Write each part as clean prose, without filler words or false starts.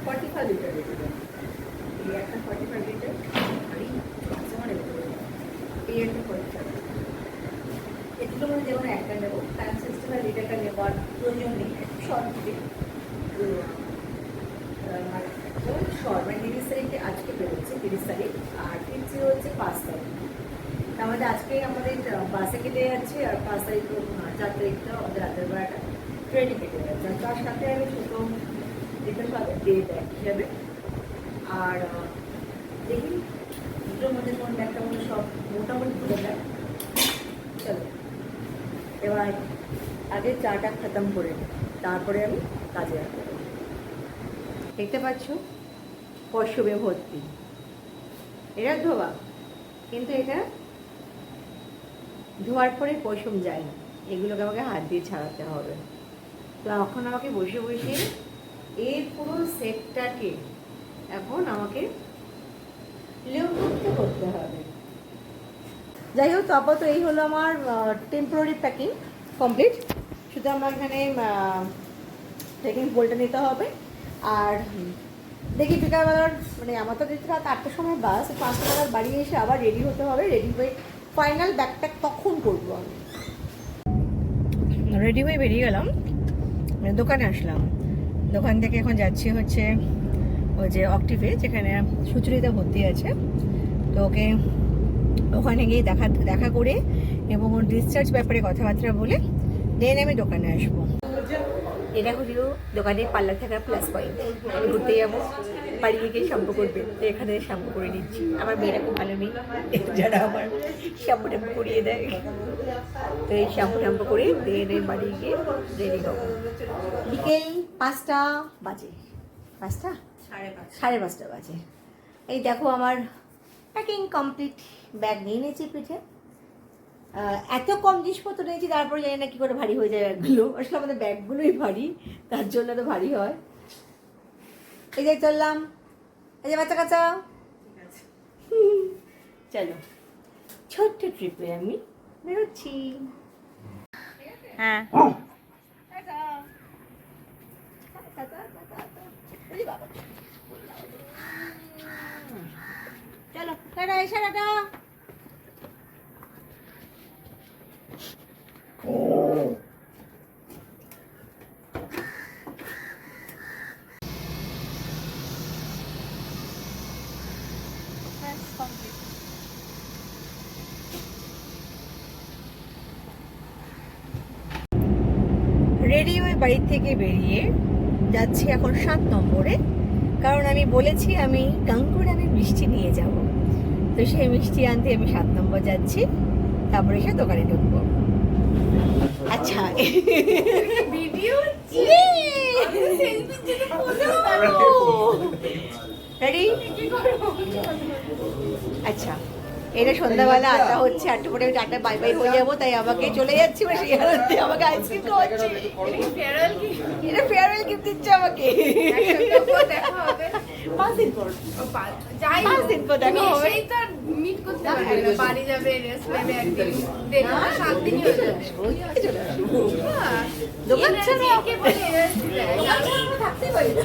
45 litre এই একটা 45 litre আর এই একটা 45 এগুলো মানে যেমন একটা নেবো তার 65 লিটারটা নেওয়ার প্রয়োজন নেই, একটু শর্ট দিকে শর্ট মানে 30 তারিখে আজকে বেরোচ্ছে 30 তারিখ আর ফিরছে হচ্ছে 5 তারিখ। আমাদের আজকে আমাদের বাসে কেটে যাচ্ছে আর 5 তারিখ 4 তারিখটা আমাদের রাতের বেলাটা ট্রেনে কেটে যাচ্ছে। আর তার সাথে আমি ছোটো যেটার সাথে ডে ব্যাগ হিসাবে আর দেখি দুটোর মধ্যে কোন ব্যাগটা মধ্যে সব মোটামুটি ঘুরে যায়। চলো এবার আগে চাটা খতম করে তারপরে আমি কাজে আসবো। দেখতে পাচ্ছ পশমে ভর্তি, এটা ধোয়া, কিন্তু এটা ধোয়ার পরে পশম যায় না, এগুলোকে আমাকে হাত দিয়ে ছাড়াতে হবে। তো এখন আমাকে বসে বসে এই পুরো সেটটাকে এখন আমাকে লেউটুক্ত করতে হবে। যাই হোক, আপাতত এই হলো আমার টেম্পোরারি প্যাকিং কমপ্লিট। শুধু আমার এখানে প্যাকিং বোলটা নিতে হবে। আর দেখি বিকালবেলার মানে আমার তো দেখতে রাত 8টার সময় বাস, 5টা নাগাদ বাড়ি এসে আবার রেডি হতে হবে। রেডি হয়ে ফাইনাল ব্যাগপ্যাক তখন করবো। আমি রেডি হয়ে বেরিয়ে গেলাম, দোকানে আসলাম। দোকান থেকে এখন যাচ্ছি হচ্ছে ওই যে অক্টিভে, যেখানে সুচরিতা ভর্তি আছে। তো ওকে ওখানে গিয়ে দেখা করে এবং ওর ডিসচার্জ ব্যাপারে কথাবার্তা বলে দেন আমি দোকানে আসবো। এটা হলেও দোকানে পার্লার থাকার প্লাস পয়েন্ট। আমি ঘুরতে যাবো, বাড়ি গিয়ে শ্যাম্পু করবে, তো এখানে শ্যাম্পু করে নিচ্ছি। আমার মেয়েরা খুব ভালো মেয়ে, যারা আমার শ্যাম্পু ট্যাম্পু করিয়ে দেয়। তো এই শ্যাম্পু ট্যাম্পু করে দেন বাড়ি গিয়ে রেডি হবো। বিকেল 5টা বাজে, 5টা 5:30 বাজে। এই দেখো আমার প্যাকিং কমপ্লিট, ব্যাগ নিয়ে নিয়েছি পিঠে। এত কম জিনিসপত্র নিয়েছি, তারপরে জানি না কী করে ভারী হয়ে যায় ব্যাগগুলো। আসলে আমাদের ব্যাগগুলোই ভারী, তার জন্য তো ভারী হয়। এই যে চললাম, এই যে বাচ্চা কাচ্চা, চলো ছোট্ট ট্রিপে আমি বেরোচ্ছি। হ্যাঁ চলো টাটা, এসে টাটা। রেডি হয়ে বাড়ির থেকে বেরিয়ে যাচ্ছি এখন 7 নম্বরে, কারণ আমি বলেছি আমি গাঙ্গুর আমি মিষ্টি নিয়ে যাব। তো সেই মিষ্টি আনতে আমি 7 নম্বর যাচ্ছি, তারপরে এসে দোকানে ঢুকবো। আচ্ছা রেডি? আচ্ছা, এটা সন্ধ্যাবেলা আড্ডা হচ্ছে, 8টা পরে আমি 4টা বাই বাই হয়ে যাবো, তাই আমাকে চলে যাচ্ছি। সেই হালতে আমাকে আইসক্রিম খাওয়াচ্ছে, এটা ফেয়ারওয়েল গিফট দিচ্ছে আমাকে। 5 দিন পর, 5 দিন পর দেখা হবে। বাড়ি যাবে, রেস্ট নেবে একদিন, দেখো 7 দিনই হয়ে যাবে। দোকান ছাড়া থাকতেই পারি না।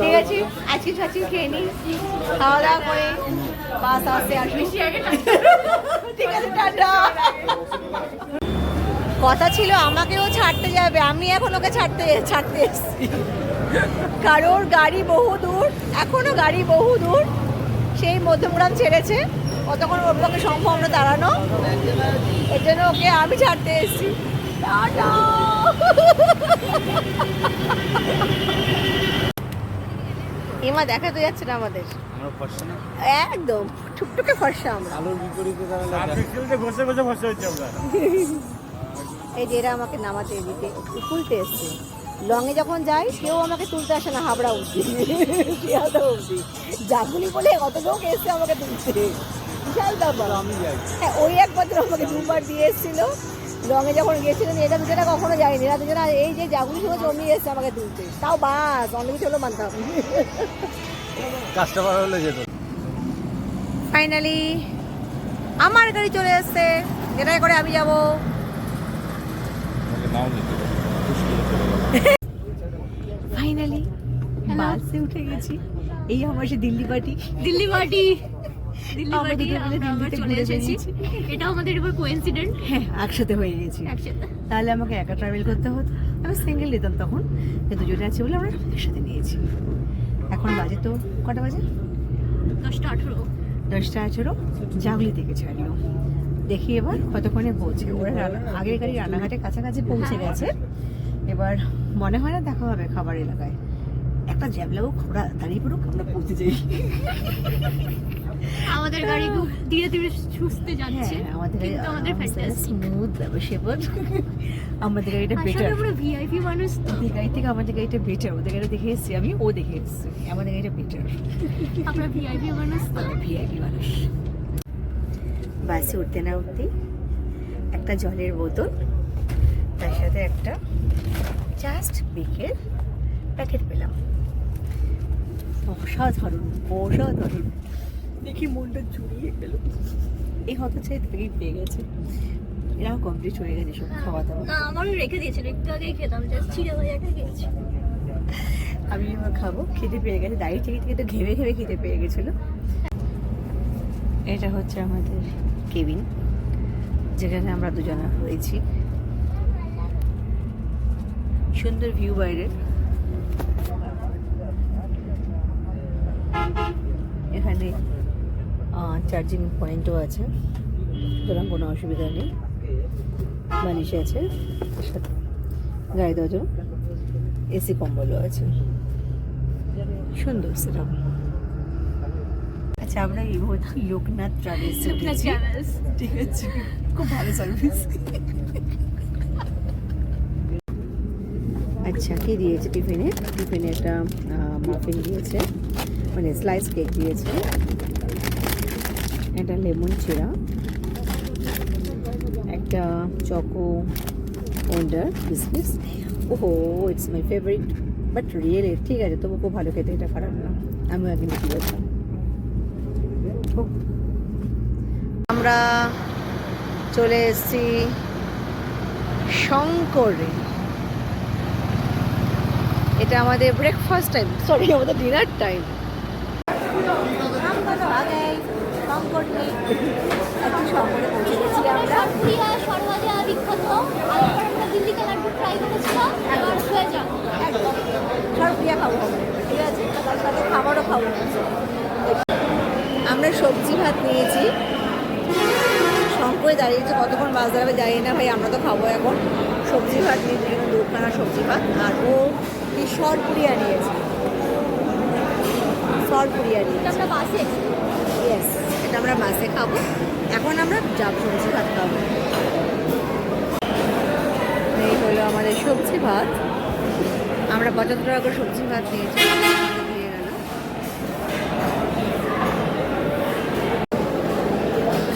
ঠিক আছে, আজকে সাচি খেয়ে নিই, খাওয়া দাওয়া করে বাস আসতে আসবি। ঠিক আছে, টাটা। কথা ছিল আমাকেও ছাড়তে যাবে, আমি এখন ওকে ছাড়তে এসেছি। কারোর গাড়ি বহু দূর, এখনো গাড়ি বহু দূর, সেই মধ্যমগ্রাম ছেড়েছে, কতক্ষণ ওর পক্ষে সম্ভব না দাঁড়ানো, এর জন্য ওকে আমি ছাড়তে এসেছি। টাটা। এমা দেখাতে যাচ্ছে না আমাদের, একদম টুকটুকে ফর্সা আমরা। এই যে এরা আমাকে নামাতে দিতে তুলতে এসছে। লংয়ে যখন যাই কেউ আমাকে তুলতে আসে না, হাবড়া অবধি, শিয়ালদা অবধি। জাগুলি বলে কত লোক এসছে আমাকে তুলতে, বিশাল ব্যাপার। হ্যাঁ, ওই একবার আমাকে 2বার দিয়ে এসেছিল লংয়ে যখন গিয়েছিলেন। এরা দুজনে কখনো যায়নি, এরা দুজনে এই যে জাগুলি সময় জমিয়ে এসছে আমাকে তুলতে, তাও বাস অনেক কিছু হলো মানতাম। কাস্টমার হলে যেত। ফাইনালি আমার গাড়ি চলে এসছে, যেটাই করে আমি যাবো। ফাইনালি বাসে উঠে গেছি। এই আমার সে দিল্লি পার্টি। দিল্লি পার্টি আমরা দুটো মিলে আমরা দিল্লিতে চলে ঘুরে এসেছি। বেরিয়েছি। এটা আমাদের এবার কোইন্সিডেন্ট হ্যাঁ, একসাথে হয়ে গেছি। একসাথে। তাহলে আমাকে একা ট্রাভেল করতে হতো। আমি সিঙ্গেল নিতাম তখন, কিন্তু দুজনে আছে বলে আমরা একসাথে নিয়েছি। এখন বাজে তো কটা বাজে? 10টা 18। 10টা 18 জাগলি থেকে ছাড়লো। দেখি এবার কতক্ষণে পৌঁছে। ওরা আগের গাড়ি রানাঘাটের কাছাকাছি পৌঁছে গেছে। এবার মনে হয় না দেখা হবে খাবার এলাকায়। একটা জ্যাবলাও খোড়া দাঁড়িয়ে পড়ুক, আমরা পৌঁছে যাই। আমাদের গাড়ি খুব ধীরে ধীরে সুস্থে যাচ্ছে। হ্যাঁ, আমাদের কিন্তু আমাদের ফ্যান্টাস্টিক। স্মুথ ব্যবসেবল। আমাদের গাড়িটা আসলে বেটার। আমরা ভিআইপি মানুষ তো। ওদের গাড়ি থেকে আমাদের গাড়িটা বেটার। ওদের গাড়ি দেখে এসেছি আমি, ও দেখে এসেছি। আমাদের গাড়িটা বেটার। আমরা ভিআইপি মানুষ তো। আমরা ভিআইপি মানুষ। বাসে উঠতে না উঠতেই একটা জলের বোতল, তার সাথে একটা জাস্ট বিকের প্যাকেট পেলাম। অসাধারণ অসাধারণ, দেখি মনটা জুড়িয়ে গেল। এই হতচাই থেকেই পেয়ে গেছে। এরাও কমপ্লিট হয়ে গেছে সব খাওয়া দাওয়া। না, আমারও রেখে দিয়েছিল, একটু আগেই খেতাম, জাস্ট চিড়ে ভাজাটা খেয়েছি। আমি এবার খাবো, খেতে পেয়ে গেছে। দাঁড়িয়ে থেকে থেকে তো ঘেমে ঘেমে খেতে পেয়ে গেছিলো। এটা হচ্ছে আমাদের কেবিন, যেখানে আমরা দুজনা রয়েছি। সুন্দর ভিউ বাইরের। এখানে চার্জিং পয়েন্টও আছে, সুতরাং কোনো অসুবিধা নেই। বালিশ আছে, সাথে গায়ে দরজা, এসি কম্বলও আছে। সুন্দর সেরকম। আচ্ছা, আমরা এই মুহূর্তে লোকনাথ ট্রাভেলস লোকনাথ ট্রাভেলস। ঠিক আছে, খুব ভালো সার্ভিস। আচ্ছা, কি দিয়েছে টিফিনে? টিফিনে একটা মাফিন দিয়েছে, মানে স্লাইস কেক দিয়েছে, একটা লেমন চিরা, একটা চকো ওন্ডার বিস্কিট। ওহো, it's my favourite, but really ঠিক আছে, তবু খুব ভালো খেতে, এটা খারাপ না। আমিও একদিন ঠিক আছে। আমরা চলে এসেছি শঙ্করে। এটা আমাদের ব্রেকফাস্ট টাইম, সরি আমাদের ডিনার টাইম। শঙ্করে পৌঁছে গেছি আমরা। সরপুরিয়া সরভাজা বিখ্যাত। আরেকবার আমরা দিল্লি কা লাড্ডু ট্রাই করেছিলাম, এবার হয়ে যাক। একদম সরপ্রিয়া খাবো আমরা, ঠিক আছে, তার সাথে খাবারও খাবো। আমরা সবজি ভাত নিয়েছি। শঙ্করে দাঁড়িয়েছে, কতক্ষণ বাস দাঁড়াবে জানি না ভাই। আমরা তো খাবো এখন। সবজি ভাত নিয়েছি, দুখানা সবজি ভাত। আর ও কি সরপুরিয়া নিয়েছে, সরপুরিয়া নিয়েছে। আমরা বাসে ইয়েস, এটা আমরা বাসে খাবো। এখন আমরা যাব সবজি ভাত খাবো। এই হলো আমাদের সবজি ভাত। আমরা 75 টাকা করে সবজি ভাত নিয়েছি, দিয়ে গেল।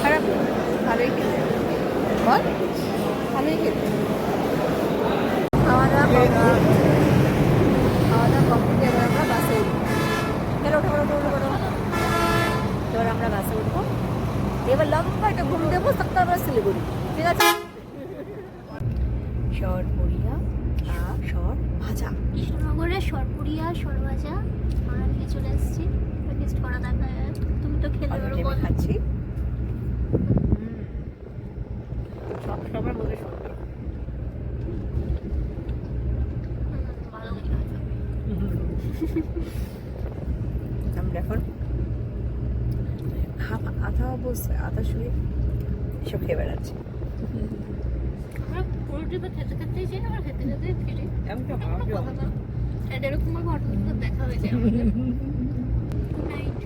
খারাপ না, ভালোই খেতে। বল, ভালোই খেতে। খাওয়া দাওয়া কমপ্লিট। এবার আমরা বাসে উঠবো। চলো, ওঠো ওঠো ওঠো ওঠো। এবার আমরা বাসে উঠবো। এবার লম্বা একটা ঘুম দেবো, সকাল আমরা শিলিগুড়ি, ঠিক আছে। সরপুরিয়া সর ভাজা। কৃষ্ণনগরের সরপুরিয়া সরভাজা আমরা নিয়ে চলে এসেছি। টেস্ট করা দেখা, তুমি তো খেতে পারো। আমি খাচ্ছি। সব সবার মধ্যে সুন্দর। ভালো আমরা এখন আধা অবস্থায়, আধা শুয়ে এসব খেয়ে বেড়াচ্ছি। আমরা পুরো ট্রিপে খেতে খেতেই যাই, আমরা খেতে খেতেই ফিরি। আমি তো কথা না, এরকম ঘটনা দেখা হয়েছে আমাদের। Good night.